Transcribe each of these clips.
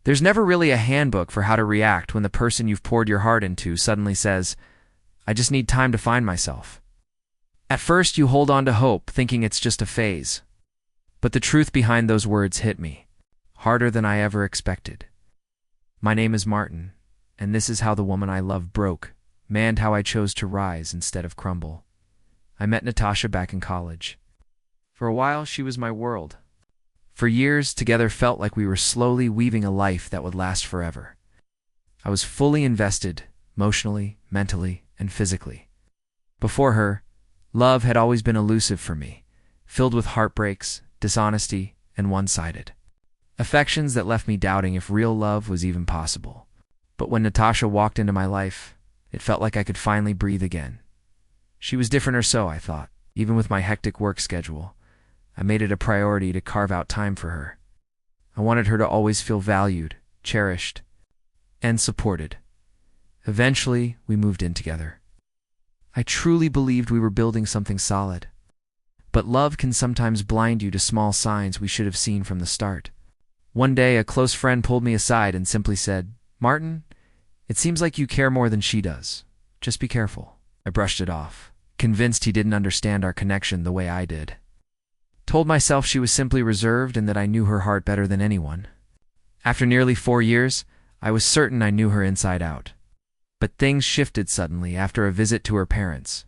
There's never really a handbook for how to react when the person you've poured your heart into suddenly says, "I just need time to find myself." At first, you hold on to hope, thinking it's just a phase. But the truth behind those words hit me, harder than I ever expected. My name is Martin, and this is how the woman I love broke, manned how I chose to rise instead of crumble. I met Natasha back in college. For a while, she was my world. For years, together felt like we were slowly weaving a life that would last forever. I was fully invested, emotionally, mentally, and physically. Before her, love had always been elusive for me, filled with heartbreaks, dishonesty, and one-sided. Affections that left me doubting if real love was even possible. But when Natasha walked into my life, it felt like I could finally breathe again. She was different or so, I thought. Even with my hectic work schedule, I made it a priority to carve out time for her. I wanted her to always feel valued, cherished, and supported. Eventually, we moved in together. I truly believed we were building something solid. But love can sometimes blind you to small signs we should have seen from the start. One day, a close friend pulled me aside and simply said, "Martin, it seems like you care more than she does. Just be careful." I brushed it off, convinced he didn't understand our connection the way I did. Told myself she was simply reserved and that I knew her heart better than anyone. After nearly 4 years, I was certain I knew her inside out. But things shifted suddenly after a visit to her parents.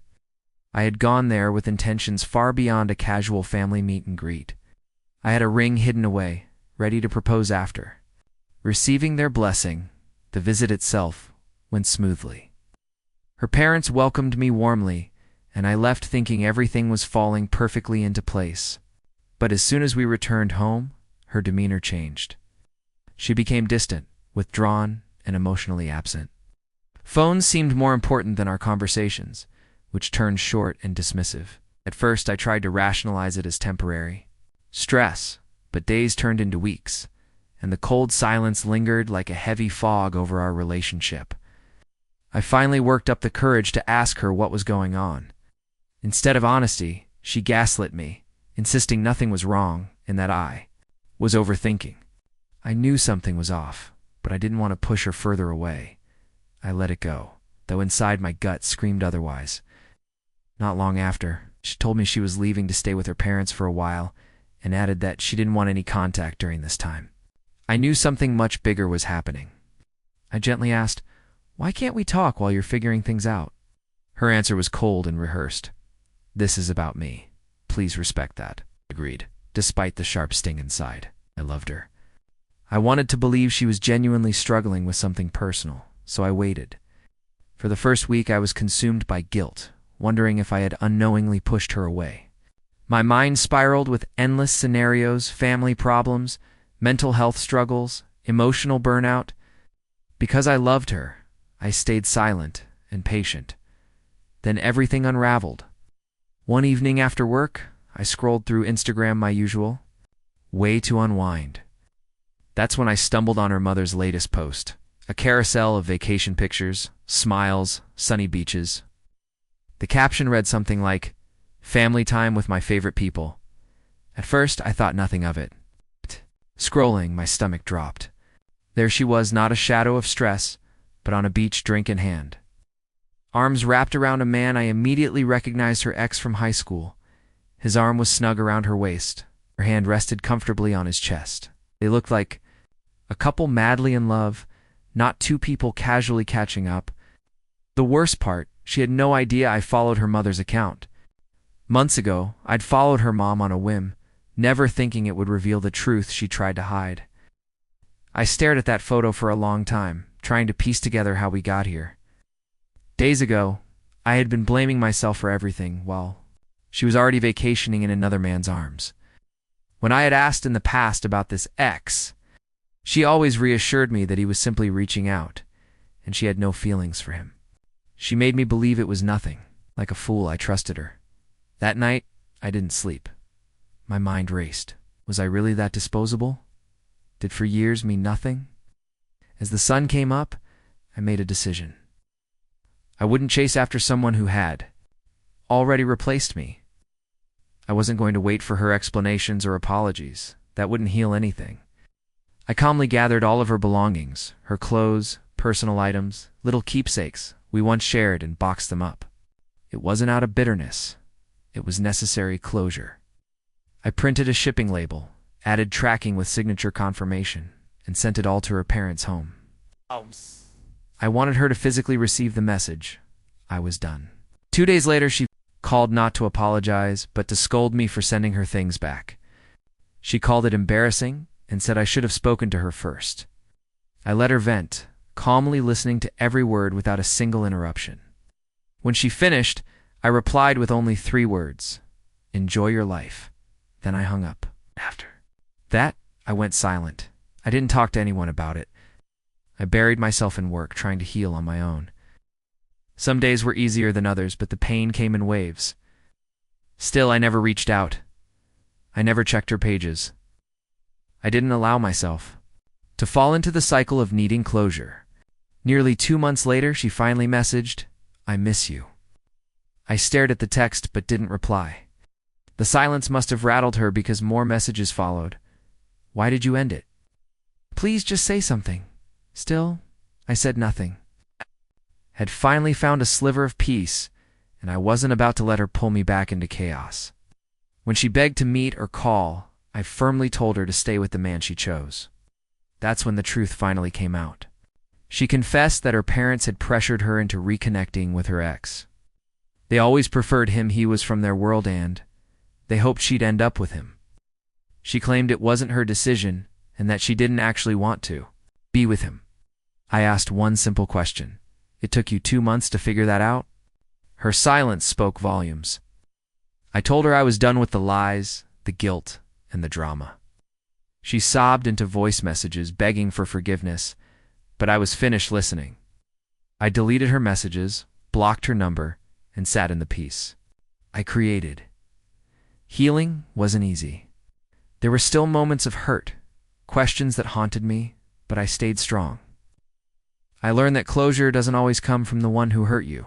I had gone there with intentions far beyond a casual family meet and greet. I had a ring hidden away, ready to propose after. Receiving their blessing, the visit itself went smoothly. Her parents welcomed me warmly, and I left thinking everything was falling perfectly into place. But as soon as we returned home, her demeanor changed. She became distant, withdrawn, and emotionally absent. Phones seemed more important than our conversations, which turned short and dismissive. At first, I tried to rationalize it as temporary stress, but days turned into weeks, and the cold silence lingered like a heavy fog over our relationship. I finally worked up the courage to ask her what was going on. Instead of honesty, she gaslit me, insisting nothing was wrong and that I was overthinking. I knew something was off, but I didn't want to push her further away. I let it go, though inside my gut screamed otherwise. Not long after, she told me she was leaving to stay with her parents for a while and added that she didn't want any contact during this time. I knew something much bigger was happening. I gently asked, "Why can't we talk while you're figuring things out?" Her answer was cold and rehearsed. "This is about me. Please respect that." Agreed, despite the sharp sting inside. I loved her. I wanted to believe she was genuinely struggling with something personal, so I waited. For the first week, I was consumed by guilt, wondering if I had unknowingly pushed her away. My mind spiraled with endless scenarios, family problems, mental health struggles, emotional burnout. Because I loved her, I stayed silent and patient. Then everything unraveled. One evening after work, I scrolled through Instagram my usual way to unwind. That's when I stumbled on her mother's latest post, a carousel of vacation pictures, smiles, sunny beaches. The caption read something like, "Family time with my favorite people." At first, I thought nothing of it. Scrolling, my stomach dropped. There she was, not a shadow of stress, but on a beach, drink in hand. Arms wrapped around a man I immediately recognized, her ex from high school. His arm was snug around her waist. Her hand rested comfortably on his chest. They looked like a couple madly in love, not two people casually catching up. The worst part, she had no idea I followed her mother's account. Months ago, I'd followed her mom on a whim, never thinking it would reveal the truth she tried to hide. I stared at that photo for a long time, trying to piece together how we got here. Days ago, I had been blaming myself for everything, while she was already vacationing in another man's arms. When I had asked in the past about this ex, she always reassured me that he was simply reaching out, and she had no feelings for him. She made me believe it was nothing. Like a fool, I trusted her. That night, I didn't sleep. My mind raced. Was I really that disposable? Did for years mean nothing? As the sun came up, I made a decision. I wouldn't chase after someone who had already replaced me. I wasn't going to wait for her explanations or apologies. That wouldn't heal anything. I calmly gathered all of her belongings, her clothes, personal items, little keepsakes we once shared, and boxed them up. It wasn't out of bitterness. It was necessary closure. I printed a shipping label, added tracking with signature confirmation, and sent it all to her parents' home. I wanted her to physically receive the message. I was done. 2 days later, she called not to apologize, but to scold me for sending her things back. She called it embarrassing and said I should have spoken to her first. I let her vent, calmly listening to every word without a single interruption. When she finished, I replied with only 3 words: "Enjoy your life." Then I hung up. After that, I went silent. I didn't talk to anyone about it. I buried myself in work, trying to heal on my own. Some days were easier than others, but the pain came in waves. Still, I never reached out. I never checked her pages. I didn't allow myself to fall into the cycle of needing closure. Nearly 2 months later, she finally messaged, "I miss you." I stared at the text but didn't reply. The silence must have rattled her because more messages followed. "Why did you end it? Please just say something." Still, I said nothing. Had finally found a sliver of peace, and I wasn't about to let her pull me back into chaos. When she begged to meet or call, I firmly told her to stay with the man she chose. That's when the truth finally came out. She confessed that her parents had pressured her into reconnecting with her ex. They always preferred him. He was from their world, and they hoped she'd end up with him. She claimed it wasn't her decision and that she didn't actually want to be with him. I asked one simple question. "It took you 2 months to figure that out?" Her silence spoke volumes. I told her I was done with the lies, the guilt, and the drama. She sobbed into voice messages begging for forgiveness, but I was finished listening. I deleted her messages, blocked her number, and sat in the peace I created. Healing wasn't easy. There were still moments of hurt, questions that haunted me, but I stayed strong. I learned that closure doesn't always come from the one who hurt you.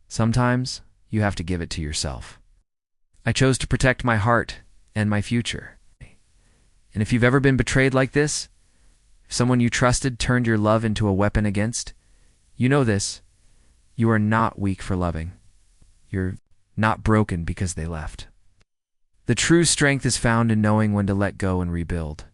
Sometimes you have to give it to yourself. I chose to protect my heart and my future. And if you've ever been betrayed like this, if someone you trusted turned your love into a weapon against, you know this: you are not weak for loving. You're not broken because they left. The true strength is found in knowing when to let go and rebuild.